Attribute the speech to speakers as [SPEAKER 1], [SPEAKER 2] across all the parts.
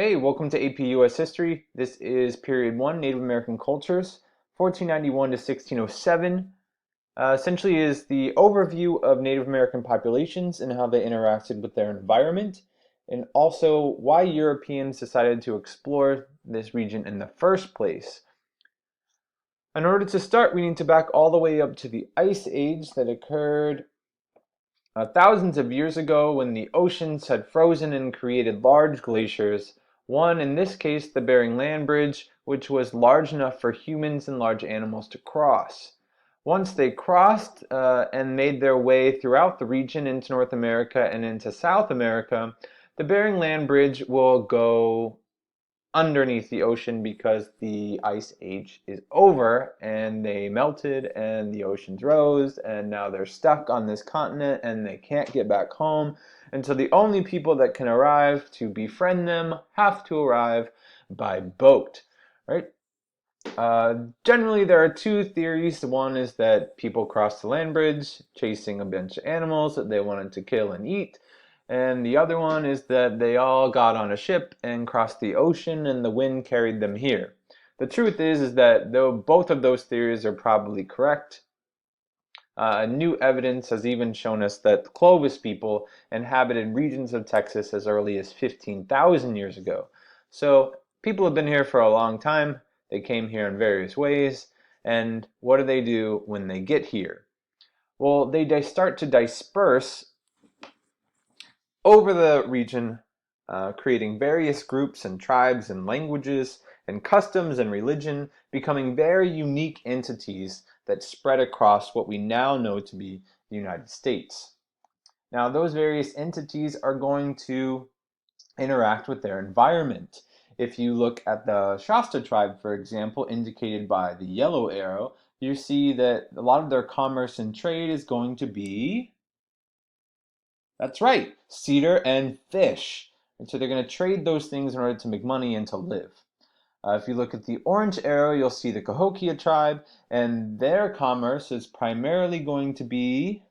[SPEAKER 1] Hey, welcome to AP US History. This is Period 1, Native American Cultures, 1491 to 1607. Essentially is the overview of Native American populations and how they interacted with their environment, and also why Europeans decided to explore this region in the first place. In order to start, we need to back all the way up to the Ice Age that occurred thousands of years ago when the oceans had frozen and created large glaciers. One, in this case, the Bering Land Bridge, which was large enough for humans and large animals to cross. Once they crossed and made their way throughout the region into North America and into South America, the Bering Land Bridge will go underneath the ocean because the ice age is over and they melted and the oceans rose and now they're stuck on this continent and they can't get back home. And so the only people that can arrive to befriend them have to arrive by boat, right? Generally, there are two theories. One is that people crossed the land bridge chasing a bunch of animals that they wanted to kill and eat. And the other one is that they all got on a ship and crossed the ocean and the wind carried them here. The truth is that though both of those theories are probably correct, new evidence has even shown us that the Clovis people inhabited regions of Texas as early as 15,000 years ago. So people have been here for a long time. They came here in various ways. And what do when they get here? Well, they start to disperse over the region, creating various groups and tribes and languages and customs and religion, becoming very unique entities that spread across what we now know to be the United States. Now, those various entities are going to interact with their environment. If you look at the Shasta tribe, for example, indicated by the yellow arrow, you see that a lot of their commerce and trade is going to be, that's right, cedar and fish. And so they're going to trade those things in order to make money and to live. If you look at the orange arrow, you'll see the Cahokia tribe, and their commerce is primarily going to be,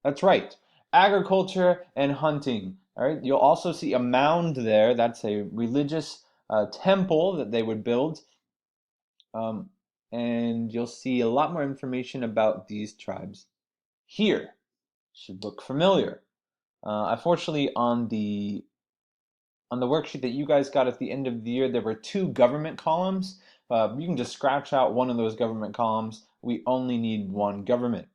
[SPEAKER 1] that's right, agriculture and hunting. All right, you'll also see a mound there. That's a religious temple that they would build. Um, and you'll see a lot more information about these tribes here. Should look familiar. Unfortunately, on the worksheet that you guys got at the end of the year, there were two government columns. You can just scratch out one of those government columns. We only need one government.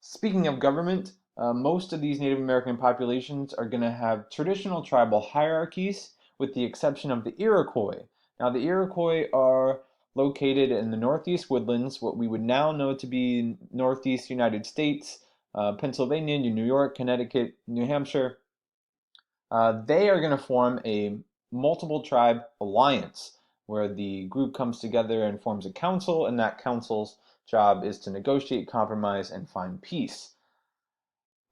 [SPEAKER 1] Speaking of government, most of these Native American populations are going to have traditional tribal hierarchies, with the exception of the Iroquois. Now, the Iroquois are located in the Northeast Woodlands, what we would now know to be Northeast United States, Pennsylvania, New York, Connecticut, New Hampshire. They are going to form a multiple tribe alliance where the group comes together and forms a council, and that council's job is to negotiate, compromise, and find peace.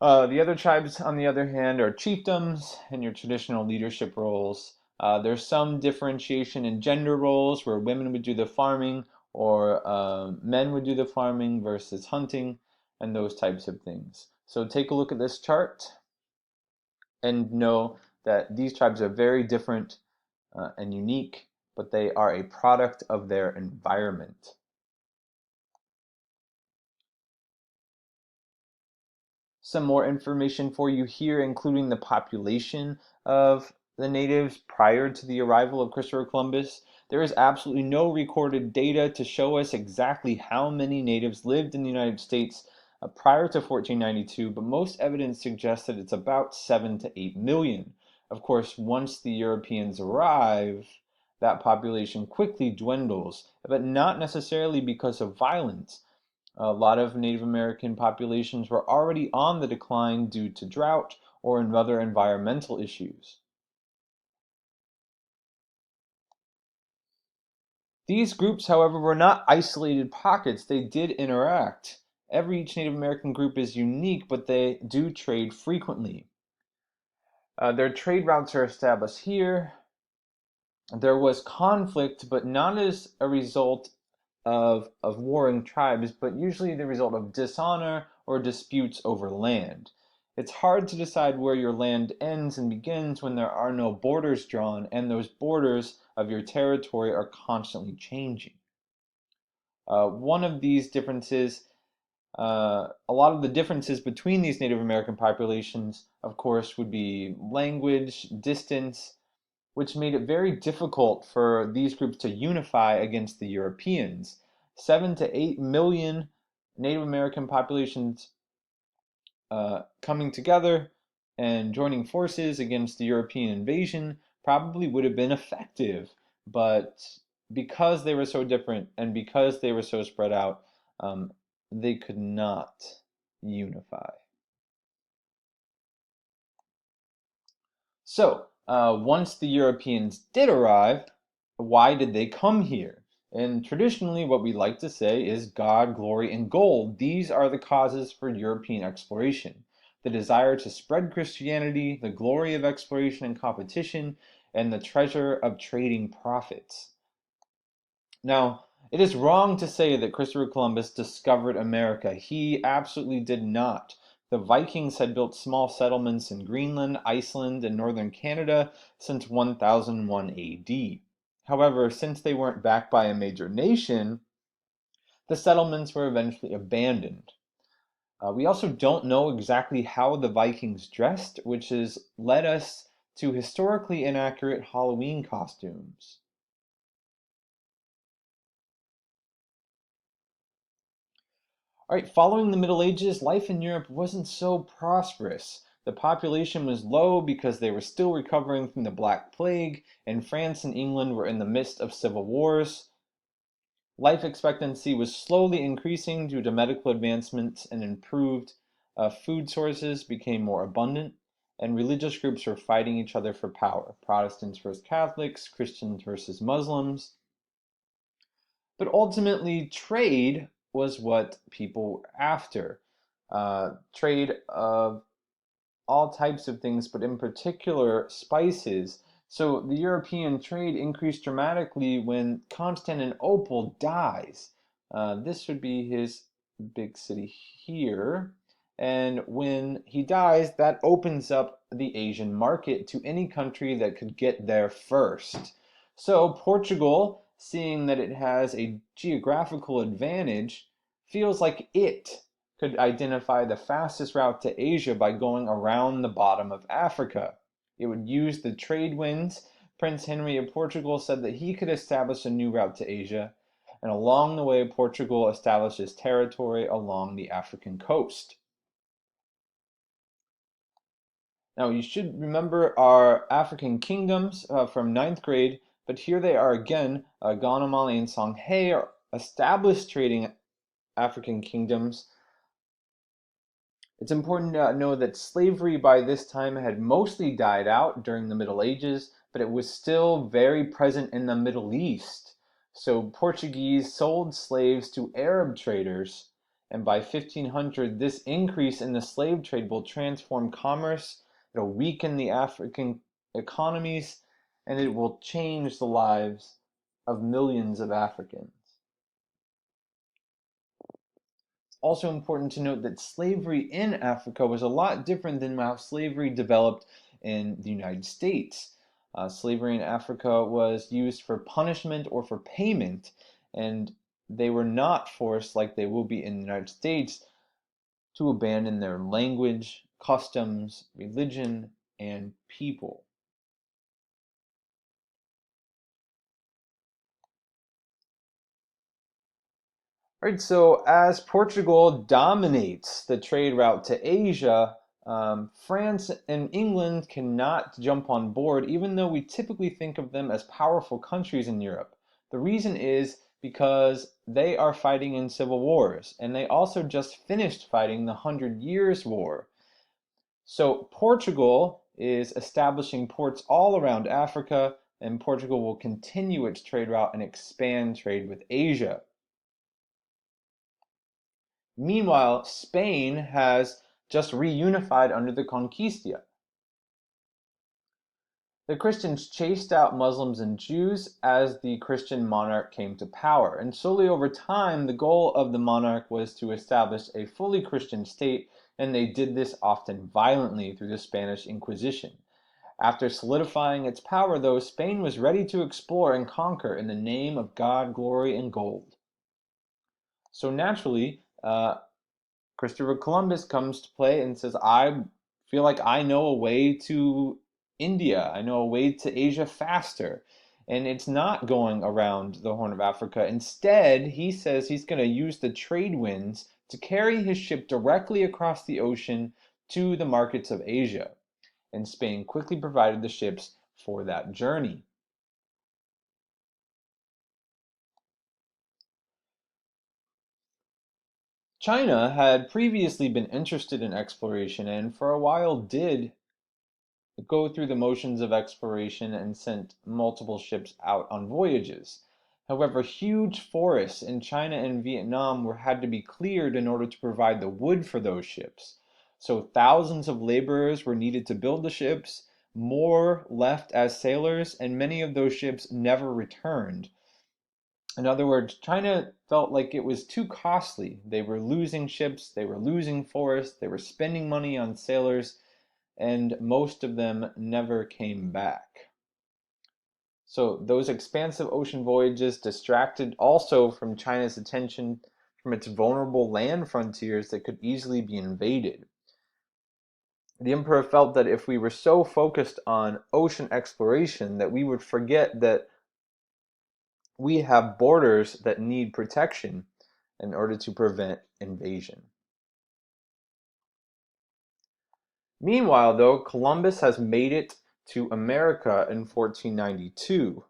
[SPEAKER 1] The other tribes, on the other hand, are chiefdoms and your traditional leadership roles. There's some differentiation in gender roles where women would do the farming or men would do the farming versus hunting and those types of things. So take a look at this chart and know that these tribes are very different and unique, but they are a product of their environment. Some more information for you here, including the population of the natives prior to the arrival of Christopher Columbus. There is absolutely no recorded data to show us exactly how many natives lived in the United States prior to 1492, but most evidence suggests that it's about 7 to 8 million. Of course, once the Europeans arrive, that population quickly dwindles, but not necessarily because of violence. A lot of Native American populations were already on the decline due to drought or in other environmental issues. These groups, however, were not isolated pockets. They did interact. Each Native American group is unique, but they do trade frequently. Their trade routes are established here. There was conflict, but not as a result of warring tribes, but usually the result of dishonor or disputes over land. It's hard to decide where your land ends and begins when there are no borders drawn, and those borders of your territory are constantly changing. One of these differences, a lot of the differences between these Native American populations, of course, would be language, distance, which made it very difficult for these groups to unify against the Europeans. 7 to 8 million Native American populations coming together and joining forces against the European invasion probably would have been effective, but because they were so different and because they were so spread out, they could not unify. So, once the Europeans did arrive, why did they come here? And traditionally, what we like to say is God, glory, and gold. These are the causes for European exploration. The desire to spread Christianity, the glory of exploration and competition, and the treasure of trading profits. Now, it is wrong to say that Christopher Columbus discovered America. He absolutely did not. The Vikings had built small settlements in Greenland, Iceland, and northern Canada since 1001 AD. However, since they weren't backed by a major nation, the settlements were eventually abandoned. We also don't know exactly how the Vikings dressed, which has led us to historically inaccurate Halloween costumes. All right, following the Middle Ages, life in Europe wasn't so prosperous. The population was low because they were still recovering from the Black Plague, and France and England were in the midst of civil wars. Life expectancy was slowly increasing due to medical advancements and improved food sources became more abundant, and religious groups were fighting each other for power. Protestants versus Catholics, Christians versus Muslims. But ultimately, trade was what people were after. Trade of all types of things, but in particular spices. So the European trade increased dramatically when Constantinople dies. This would be his big city here. And when he dies, that opens up the Asian market to any country that could get there first. So Portugal, seeing that it has a geographical advantage, feels like it could identify the fastest route to Asia by going around the bottom of Africa. It would use the trade winds. Prince Henry of Portugal said that he could establish a new route to Asia, and along the way, Portugal establishes territory along the African coast. Now, you should remember our African kingdoms from ninth grade, but here they are again. Ghana, Mali, and Songhai are established trading African kingdoms. It's important to know that slavery by this time had mostly died out during the Middle Ages, but it was still very present in the Middle East. So Portuguese sold slaves to Arab traders, and by 1500, this increase in the slave trade will transform commerce, it'll weaken the African economies, and it will change the lives of millions of Africans. Also important to note that slavery in Africa was a lot different than how slavery developed in the United States. Slavery in Africa was used for punishment or for payment, and they were not forced, like they will be in the United States, to abandon their language, customs, religion, and people. Right, so as Portugal dominates the trade route to Asia, France and England cannot jump on board, even though we typically think of them as powerful countries in Europe. The reason is because they are fighting in civil wars, and they also just finished fighting the Hundred Years' War. So Portugal is establishing ports all around Africa, and Portugal will continue its trade route and expand trade with Asia. Meanwhile, Spain has just reunified under the Conquista. The Christians chased out Muslims and Jews as the Christian monarch came to power, and slowly over time, the goal of the monarch was to establish a fully Christian state and they did this often violently through the Spanish Inquisition. After solidifying its power, though, Spain was ready to explore and conquer in the name of God, glory, and gold. So naturally, Christopher Columbus comes to play and says, I feel like I know a way to India. I know a way to Asia faster. And it's not going around the Horn of Africa. Instead, he says he's going to use the trade winds to carry his ship directly across the ocean to the markets of Asia. And Spain quickly provided the ships for that journey. China had previously been interested in exploration and for a while did go through the motions of exploration and sent multiple ships out on voyages. However, huge forests in China and Vietnam had to be cleared in order to provide the wood for those ships. So thousands of laborers were needed to build the ships, more left as sailors, and many of those ships never returned. In other words, China felt like it was too costly. They were losing ships, they were losing forests, they were spending money on sailors, and most of them never came back. So those expansive ocean voyages distracted also from China's attention from its vulnerable land frontiers that could easily be invaded. The emperor felt that if we were so focused on ocean exploration that we would forget that we have borders that need protection in order to prevent invasion. Meanwhile, though, Columbus has made it to America in 1492.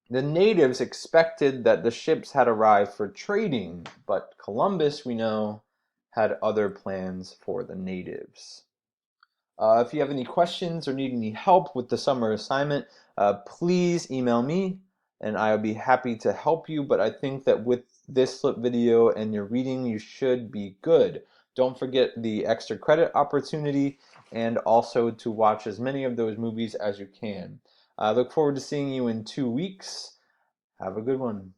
[SPEAKER 1] The natives expected that the ships had arrived for trading, but Columbus, we know, had other plans for the natives. If you have any questions or need any help with the summer assignment, please email me and I'll be happy to help you. But I think that with this flip video and your reading, you should be good. Don't forget the extra credit opportunity and also to watch as many of those movies as you can. I look forward to seeing you in 2 weeks. Have a good one.